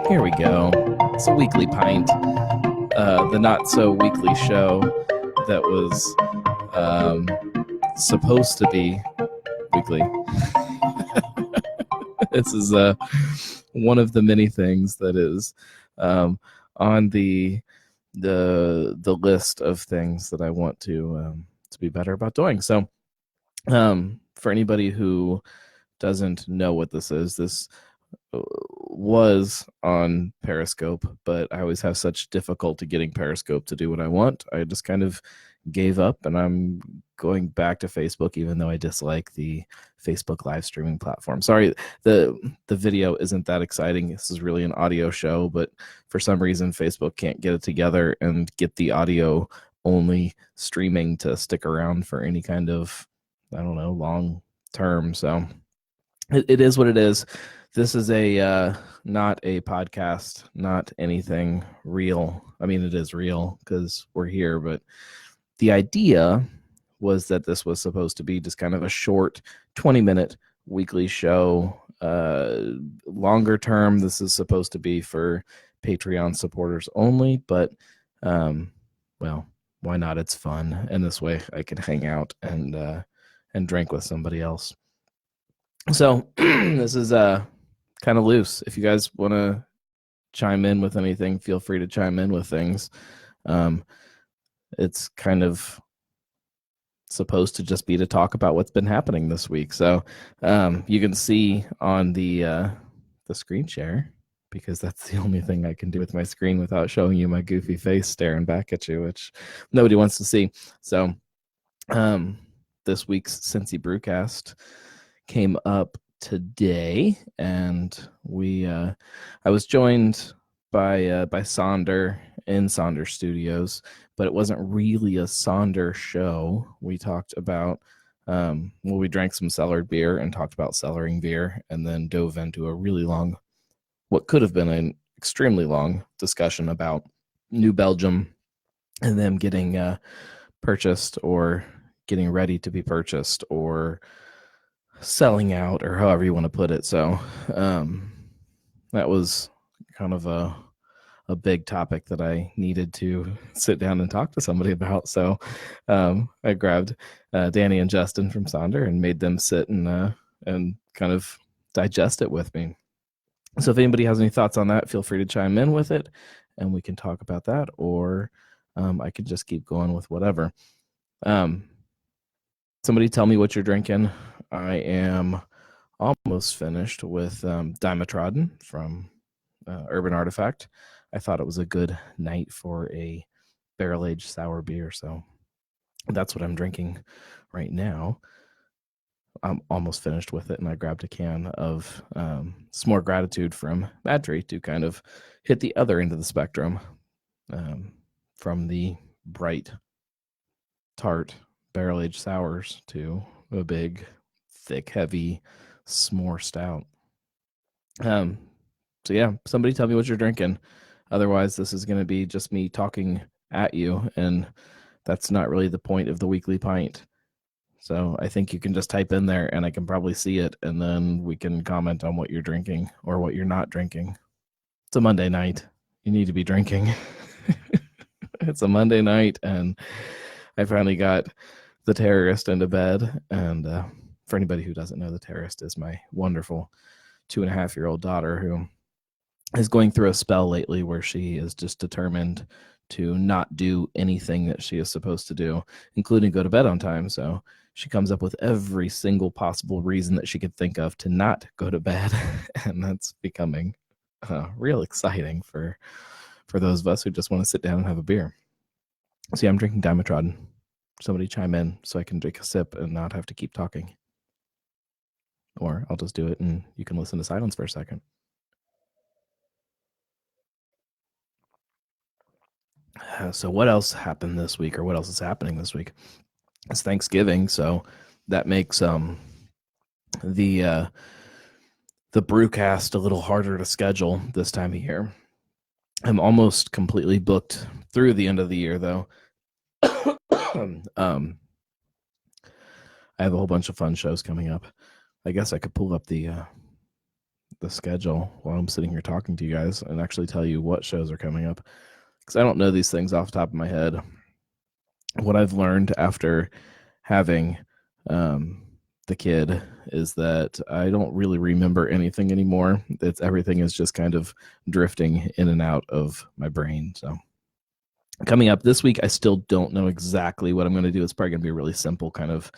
Here we go. It's a weekly pint, the not so weekly show that was supposed to be weekly. This is one of the many things that is on the list of things that I want to be better about doing. So, for anybody who doesn't know what this is, this was on Periscope, but I always have such difficulty getting Periscope to do what I want. I just kind of gave up, and I'm going back to Facebook, even though I dislike the Facebook live streaming platform. Sorry, the video isn't that exciting. This is really an audio show, but for some reason Facebook can't get it together and get the audio only streaming to stick around for any kind of, I don't know, long term. So it is what it is. This is a not a podcast, not anything real. I mean, it is real because we're here, but the idea was that this was supposed to be just kind of a short 20-minute weekly show. Longer term, this is supposed to be for Patreon supporters only, but well, why not? It's fun, and this way I can hang out and drink with somebody else. So this is kind of loose. If you guys want to chime in with anything, feel free to chime in with things. It's kind of supposed to just be to talk about what's been happening this week. So you can see on the screen share, because that's the only thing I can do with my screen without showing you my goofy face staring back at you, which nobody wants to see. So this week's Cincy Brewcast came up today, and I was joined by Sonder in Sonder Studios, but it wasn't really a Sonder show. We talked about we drank some cellared beer and talked about cellaring beer, and then dove into a really long, what could have been an extremely long discussion about New Belgium and them getting purchased or getting ready to be purchased or selling out, or however you want to put it. So that was kind of a big topic that I needed to sit down and talk to somebody about. So I grabbed Danny and Justin from Sonder and made them sit and kind of digest it with me. So if anybody has any thoughts on that, feel free to chime in with it, and we can talk about that, or I could just keep going with whatever. Somebody tell me what you're drinking. I am almost finished with Dimetrodden from Urban Artifact. I thought it was a good night for a barrel-aged sour beer, so that's what I'm drinking right now. I'm almost finished with it, and I grabbed a can of some more Gratitude from Madry to kind of hit the other end of the spectrum, from the bright, tart, barrel-aged sours to a big, thick, heavy s'more stout. So yeah, somebody tell me what you're drinking. Otherwise, this is going to be just me talking at you, and that's not really the point of the weekly pint. So I think you can just type in there, and I can probably see it, and then we can comment on what you're drinking or what you're not drinking. It's a Monday night. You need to be drinking. It's a Monday night, and I finally got the terrorist into bed. And for anybody who doesn't know, the terrorist is my wonderful 2.5-year-old daughter who is going through a spell lately where she is just determined to not do anything that she is supposed to do, including go to bed on time. So she comes up with every single possible reason that she could think of to not go to bed. And that's becoming real exciting for those of us who just want to sit down and have a beer. So yeah, I'm drinking Dimetrodden. Somebody chime in so I can drink a sip and not have to keep talking. Or I'll just do it and you can listen to silence for a second. So what else happened this week, or what else is happening this week? It's Thanksgiving, so that makes the Brewcast a little harder to schedule this time of year. I'm almost completely booked through the end of the year, though. I have a whole bunch of fun shows coming up. I guess I could pull up the the schedule while I'm sitting here talking to you guys and actually tell you what shows are coming up, because I don't know these things off the top of my head. What I've learned after having the kid is that I don't really remember anything anymore. Everything is just kind of drifting in and out of my brain. So coming up this week, I still don't know exactly what I'm going to do. It's probably going to be a really simple kind of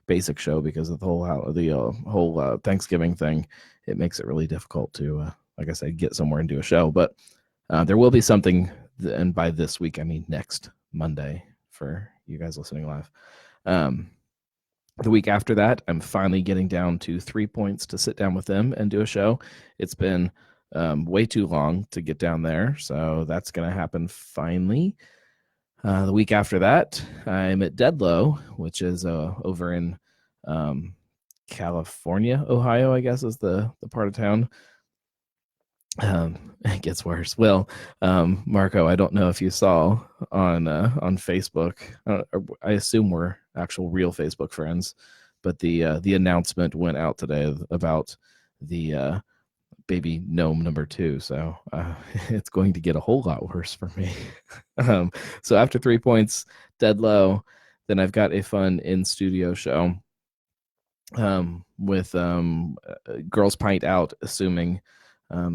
basic show because of the whole Thanksgiving thing. It makes it really difficult to, like I said, get somewhere and do a show. But there will be something, and by this week, I mean next Monday for you guys listening live. The week after that, I'm finally getting down to 3 Points to sit down with them and do a show. It's been way too long to get down there, so that's going to happen finally. The week after that, I'm at Deadlow, which is over in California, Ohio, I guess is the part of town. It gets worse. Well, Marco, I don't know if you saw on Facebook. I assume we're actual real Facebook friends, but the announcement went out today about the baby gnome number 2. So it's going to get a whole lot worse for me. So after 3 Points, Deadlow, then I've got a fun in studio show with Girls Pint out, assuming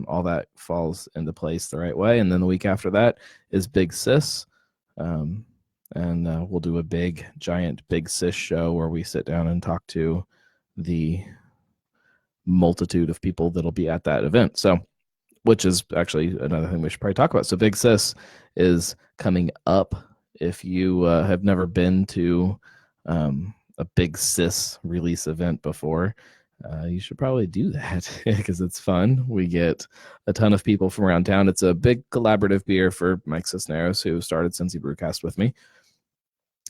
all that falls into place the right way. And then the week after that is Big Sis. And we'll do a giant Big Sis show where we sit down and talk to the multitude of people that'll be at that event. So, which is actually another thing we should probably talk about. So Big Sis is coming up. If you have never been to a Big Sis release event before, you should probably do that because it's fun. We get a ton of people from around town. It's a big collaborative beer for Mike Cisneros, who started Cincy Brewcast with me.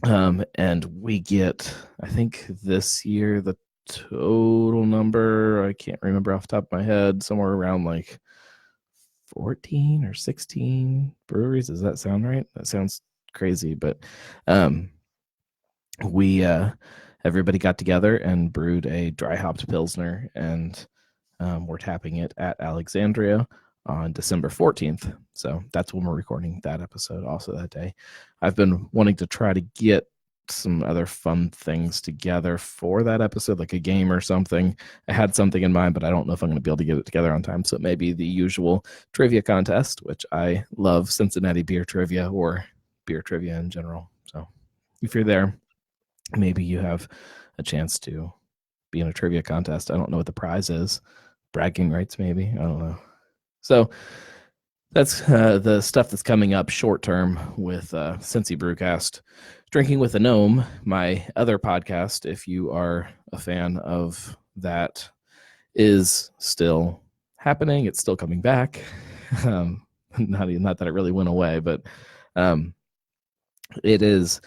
And we get, I think this year, the total number, I can't remember off the top of my head, somewhere around like 14 or 16 breweries. Does that sound right? That sounds crazy, but we everybody got together and brewed a dry hopped Pilsner, and we're tapping it at Alexandria on December 14th. So that's when we're recording that episode also that day. I've been wanting to try to get some other fun things together for that episode, like a game or something. I had something in mind, but I don't know if I'm going to be able to get it together on time. So it may be the usual trivia contest, which I love, Cincinnati beer trivia or beer trivia in general. So if you're there, maybe you have a chance to be in a trivia contest. I don't know what the prize is. Bragging rights, maybe. I don't know. So that's the stuff that's coming up short term with Cincy Brewcast. Drinking with a Gnome, my other podcast, if you are a fan of that, is still happening. It's still coming back. Not that it really went away, but it is.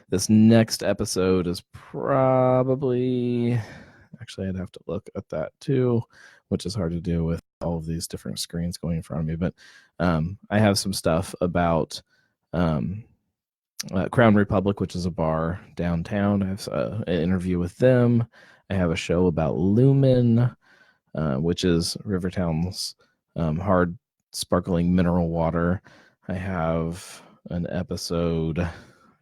This next episode is probably, actually, I'd have to look at that too, which is hard to do with all of these different screens going in front of me. But I have some stuff about Crown Republic, which is a bar downtown. I have an interview with them. I have a show about Lumen, which is Rivertown's hard sparkling mineral water. I have an episode, I'm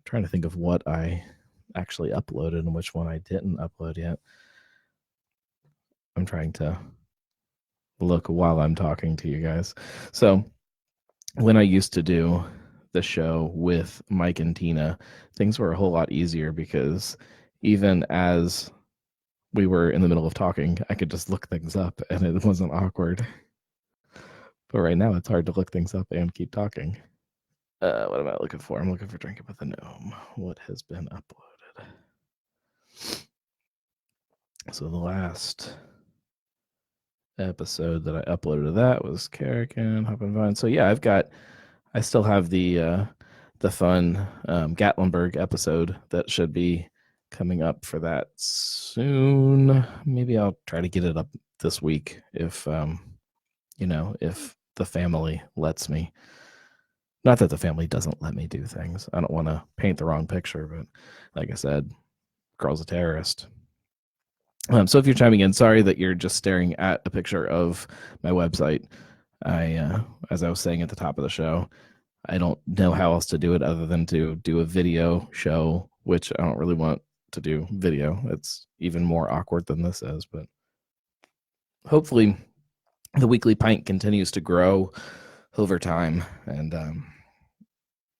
trying to think of what I actually uploaded and which one I didn't upload yet. I'm trying to look while I'm talking to you guys. So when I used to do the show with Mike and Tina, things were a whole lot easier because even as we were in the middle of talking, I could just look things up and it wasn't awkward. But right now it's hard to look things up and keep talking. What am I looking for? I'm looking for Drinking with a Gnome. What has been uploaded? So the last episode that I uploaded of that was Carrick and Hop and Vine. So yeah, I still have the fun Gatlinburg episode that should be coming up for that soon. Maybe I'll try to get it up this week if if the family lets me. Not that the family doesn't let me do things. I don't want to paint the wrong picture, but like I said, girl's a terrorist. So if you're chiming in, sorry that you're just staring at a picture of my website. As I was saying at the top of the show, I don't know how else to do it other than to do a video show, which I don't really want to do video. It's even more awkward than this is, but hopefully the weekly pint continues to grow over time, and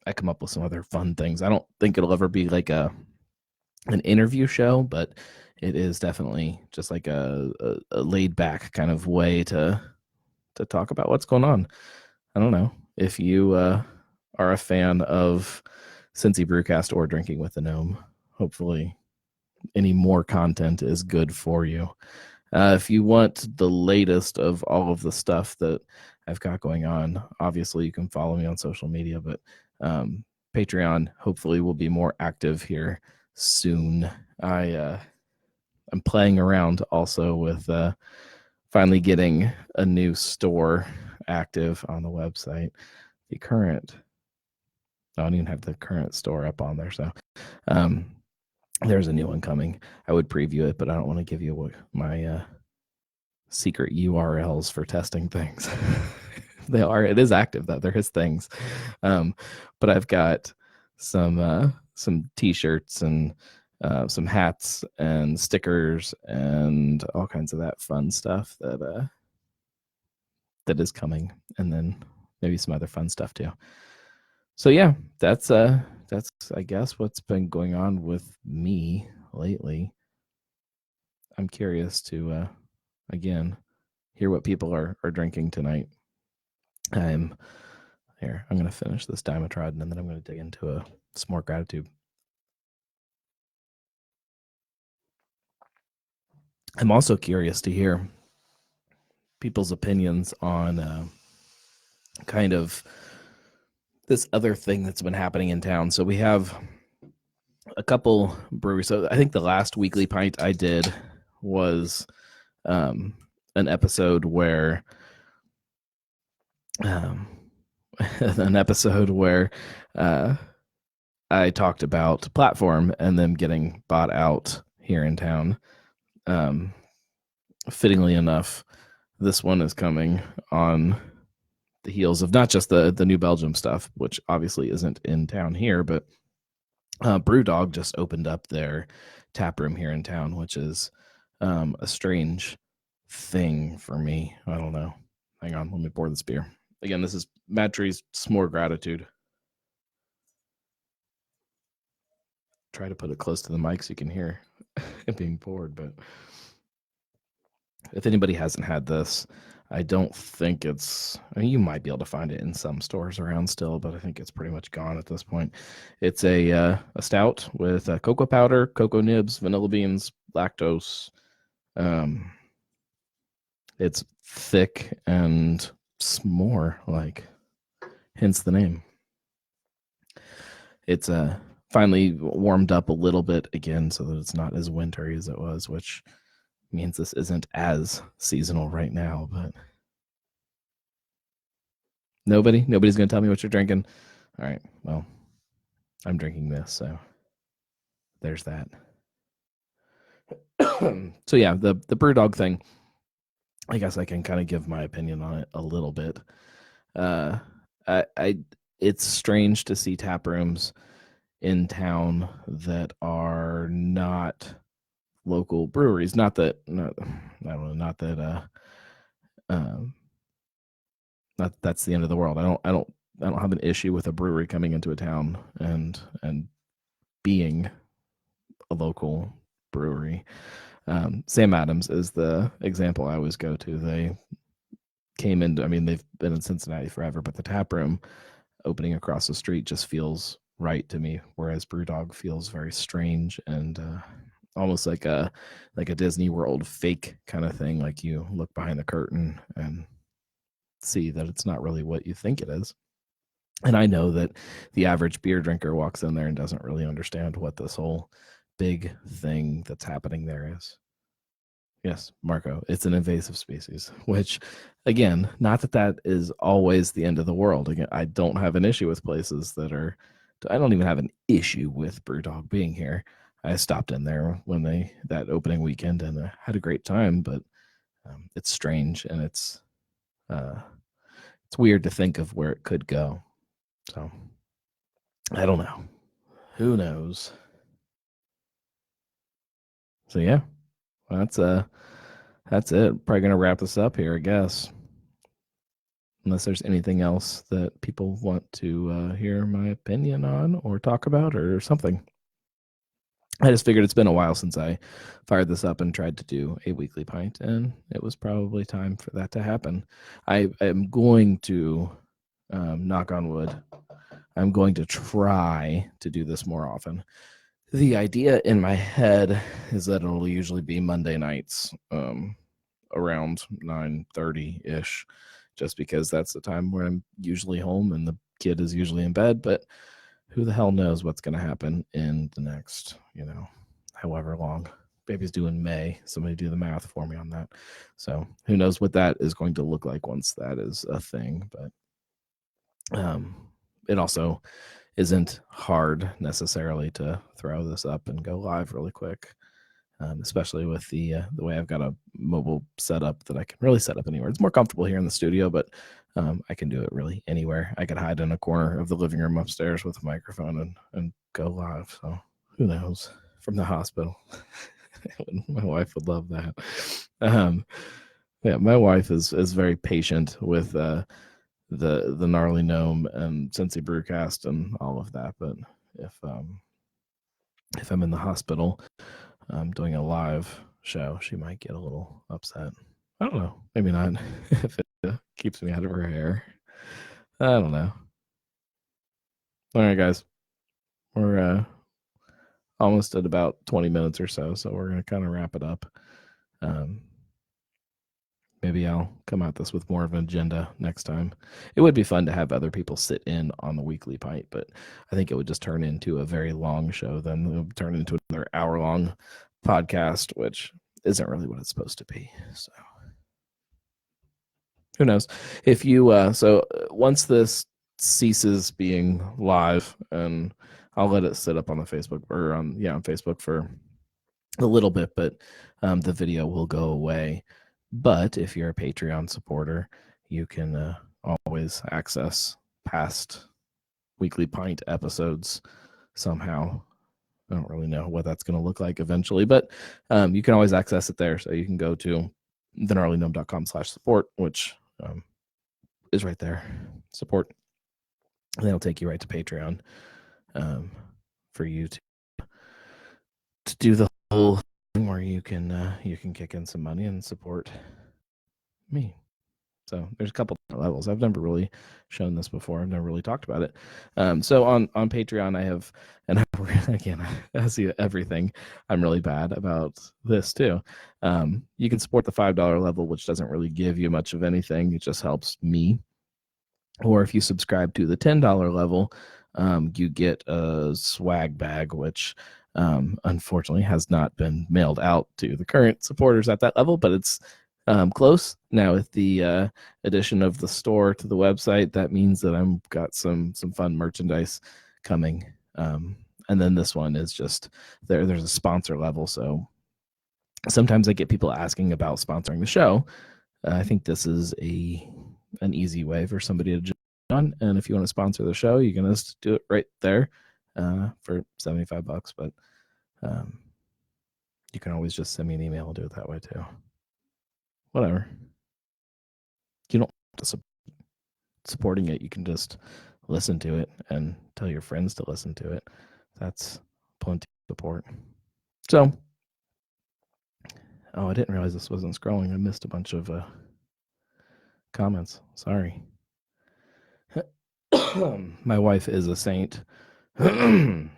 I come up with some other fun things. I don't think it'll ever be like an interview show, but it is definitely just like a laid back kind of way to talk about what's going on. I don't know if you are a fan of Cincy Brewcast or Drinking with the Gnome. Hopefully any more content is good for you. If you want the latest of all of the stuff that I've got going on, obviously you can follow me on social media, but Patreon hopefully will be more active here soon. I'm playing around also with finally getting a new store active on the website. The current, I don't even have the current store up on there, so there's a new one coming. I would preview it, but I don't want to give you my secret URLs for testing things. It is active though. There is things, but I've got some t-shirts and some hats and stickers and all kinds of that fun stuff that is coming, and then maybe some other fun stuff too. So yeah, that's I guess what's been going on with me lately. I'm curious to again hear what people are drinking tonight. I'm going to finish this Dimetrod, and then I'm going to dig into some more gratitude. I'm also curious to hear people's opinions on kind of this other thing that's been happening in town. So we have a couple breweries. So I think the last weekly pint I did was an episode where I talked about Platform and them getting bought out here in town. Fittingly enough, this one is coming on the heels of not just the New Belgium stuff, which obviously isn't in town here, but Brewdog just opened up their tap room here in town, which is a strange thing for me. I don't know. Hang on, let me pour this beer. Again, this is Mad Tree's S'more Gratitude. Try to put it close to the mic so you can hear it being poured, but if anybody hasn't had this, I don't think you might be able to find it in some stores around still, but I think it's pretty much gone at this point. It's a stout with cocoa powder, cocoa nibs, vanilla beans, lactose. It's thick and s'more-like, hence the name. It's finally warmed up a little bit again so that it's not as wintry as it was, which means this isn't as seasonal right now. But nobody's going to tell me what you're drinking. All right, well, I'm drinking this, so there's that. So yeah, the Brewdog thing, I guess I can kind of give my opinion on it a little bit. It's strange to see tap rooms in town that are not local breweries. Not that that's the end of the world. I don't have an issue with a brewery coming into a town and being a local brewery. Sam Adams is the example I always go to. They came into, they've been in Cincinnati forever, but the tap room opening across the street just feels right to me, whereas Brewdog feels very strange and almost like a Disney World fake kind of thing. Like you look behind the curtain and see that it's not really what you think it is. And I know that the average beer drinker walks in there and doesn't really understand what this whole big thing that's happening there is. Yes, Marco, it's an invasive species, which, again, not that is always the end of the world. Again, I don't have an issue with places that are, I don't even have an issue with Brewdog being here. I stopped in there when that opening weekend and had a great time, but it's strange and it's weird to think of where it could go. So I don't know. Who knows? So yeah, that's it. Probably gonna wrap this up here, I guess. Unless there's anything else that people want to hear my opinion on or talk about or something. I just figured it's been a while since I fired this up and tried to do a weekly pint, and it was probably time for that to happen. I am going to, knock on wood, I'm going to try to do this more often. The idea in my head is that it'll usually be Monday nights, around 9:30-ish, just because that's the time where I'm usually home and the kid is usually in bed. But who the hell knows what's going to happen in the next, however long. Baby's due in May. Somebody do the math for me on that. So who knows what that is going to look like once that is a thing. But it also isn't hard necessarily to throw this up and go live really quick, especially with the way I've got a mobile setup that I can really set up anywhere. It's more comfortable here in the studio, but I can do it really anywhere. I could hide in a corner of the living room upstairs with a microphone and go live. So who knows? From the hospital. My wife would love that. Yeah, my wife is very patient with the gnarly gnome and Cincy Brewcast and all of that. But if I'm in the hospital doing a live show, she might get a little upset. I don't know. Maybe not. If it keeps me out of her hair. I don't know. All right, guys. We're almost at about 20 minutes or so we're going to kind of wrap it up. Maybe I'll come at this with more of an agenda next time. It would be fun to have other people sit in on the weekly pint, but I think it would just turn into a very long show. Then it would turn into another hour-long podcast, which isn't really what it's supposed to be. So who knows? If you once this ceases being live, and I'll let it sit up on the Facebook or on Facebook for a little bit, but the video will go away. But if you're a Patreon supporter, you can always access past weekly pint episodes somehow. I don't really know what that's going to look like eventually, but you can always access it there. So you can go to thegnarlygnome.com/support, which is right there. Support. And that'll take you right to Patreon for you to do the whole thing where you can kick in some money and support me. So there's a couple of levels. I've never really shown this before. I've never really talked about it. So on Patreon, I have, and again, I see everything. I'm really bad about this too. You can support the $5 level, which doesn't really give you much of anything. It just helps me. Or if you subscribe to the $10 level, you get a swag bag, which unfortunately has not been mailed out to the current supporters at that level, but it's close. Now with the addition of the store to the website, that means that I've got some fun merchandise coming. And then this one is just there's a sponsor level. So sometimes I get people asking about sponsoring the show. I think this is an easy way for somebody to jump on. And if you want to sponsor the show, you can just do it right there for $75. But you can always just send me an email and do it that way too. Whatever. You don't have to supporting it. You can just listen to it and tell your friends to listen to it. That's plenty of support. So, I didn't realize this wasn't scrolling. I missed a bunch of comments. Sorry. My wife is a saint. Have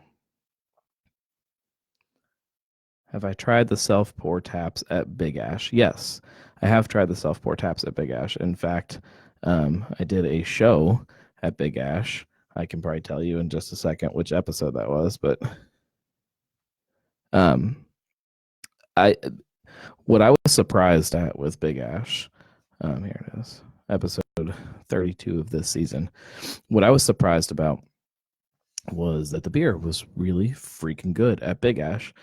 I tried the self-pour taps at Big Ash? Yes, I have tried the self-pour taps at Big Ash. In fact, I did a show at Big Ash. I can probably tell you in just a second which episode that was, but what I was surprised at with Big Ash, here it is, episode 32 of this season. What I was surprised about was that the beer was really freaking good at Big Ash.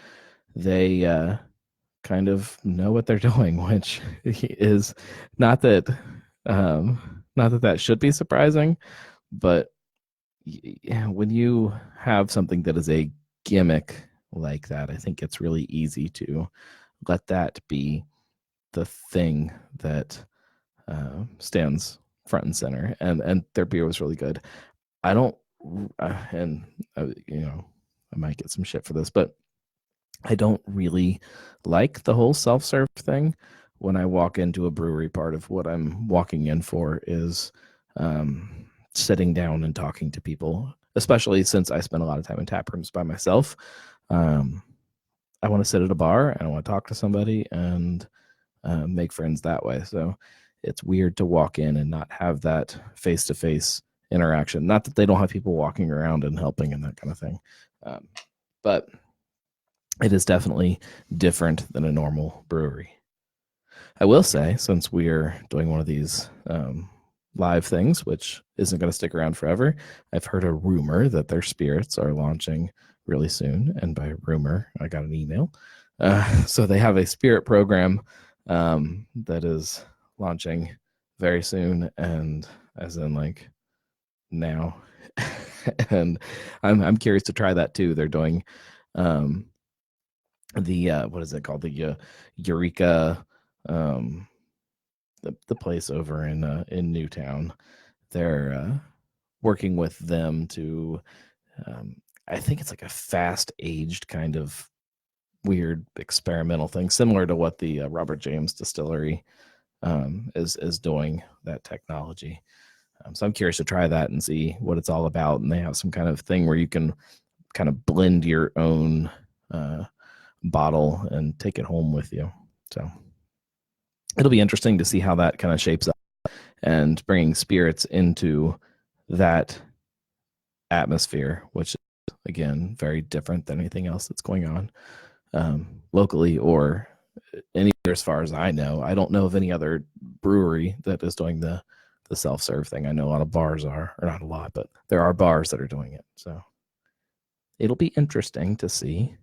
They kind of know what they're doing, which is not that that should be surprising, but when you have something that is a gimmick like that, I think it's really easy to let that be the thing that stands front and center. And their beer was really good. I don't, and I might get some shit for this, but I don't really like the whole self-serve thing. When I walk into a brewery, part of what I'm walking in for is sitting down and talking to people, especially since I spend a lot of time in tap rooms by myself. I want to sit at a bar and I want to talk to somebody and make friends that way. So it's weird to walk in and not have that face-to-face interaction. Not that they don't have people walking around and helping and that kind of thing, but it is definitely different than a normal brewery. I will say, since we're doing one of these live things, which isn't going to stick around forever, I've heard a rumor that their spirits are launching really soon. And by rumor, I got an email. So they have a spirit program that is launching very soon, and as in like now. And I'm curious to try that too. They're doing the what is it called, the Eureka, the place over in Newtown. They're working with them to I think it's like a fast aged kind of weird experimental thing, similar to what the Robert James Distillery is doing, that technology. So I'm curious to try that and see what it's all about. And they have some kind of thing where you can kind of blend your own bottle and take it home with you. So it'll be interesting to see how that kind of shapes up, and bringing spirits into that atmosphere, which is, again, very different than anything else that's going on locally or anywhere as far as I know. I don't know of any other brewery that is doing the self-serve thing. I know a lot of bars are, or not a lot, but there are bars that are doing it. So it'll be interesting to see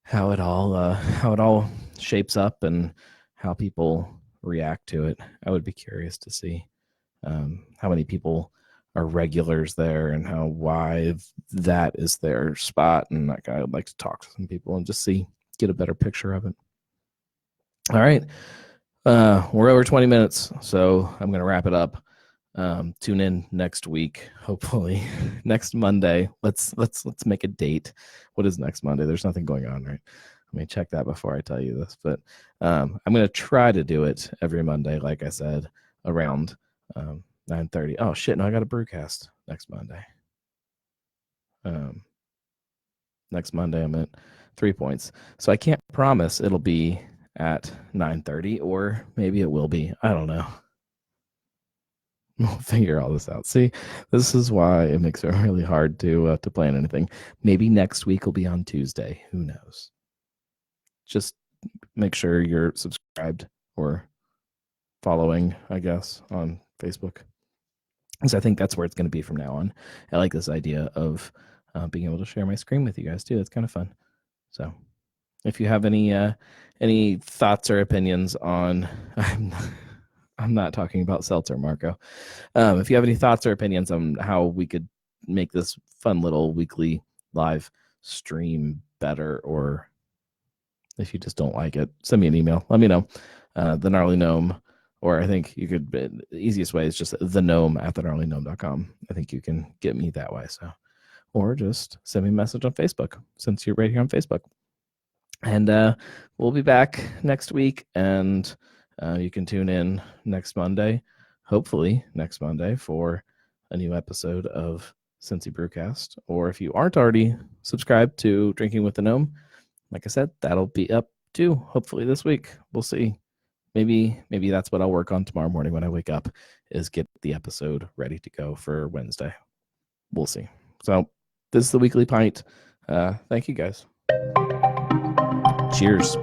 how it all shapes up and how people react to it. I would be curious to see how many people are regulars there and why that is their spot. And I would like to talk to some people and just get a better picture of it. All right. We're over 20 minutes, so I'm going to wrap it up. Tune in next week, hopefully next Monday. Let's make a date. What is next Monday? There's nothing going on, right? Let me check that before I tell you this, but I'm going to try to do it every Monday, like I said, around 9:30. Oh shit, no, I got a Brewcast next Monday. Next Monday I'm at 3 Points, so I can't promise it'll be at 9:30, or maybe it will be. I don't know. We'll figure all this out. See, this is why it makes it really hard to plan anything. Maybe next week will be on Tuesday. Who knows? Just make sure you're subscribed or following, I guess, on Facebook, because I think that's where it's going to be from now on. I like this idea of being able to share my screen with you guys too. That's kind of fun. So if you have any thoughts or opinions on, I'm not talking about seltzer, Marco. If you have any thoughts or opinions on how we could make this fun little weekly live stream better, or if you just don't like it, send me an email. Let me know. The Gnarly Gnome, or I think you could, the easiest way is just thegnome@thegnarlygnome.com. I think you can get me that way. So, or just send me a message on Facebook, since you're right here on Facebook. And we'll be back next week, and you can tune in next Monday, hopefully next Monday, for a new episode of Cincy Brewcast. Or if you aren't already subscribed to Drinking with the Gnome, like I said, that'll be up too, hopefully this week. We'll see. Maybe that's what I'll work on tomorrow morning when I wake up, is get the episode ready to go for Wednesday. We'll see. So this is the Weekly Pint. Thank you, guys. Cheers.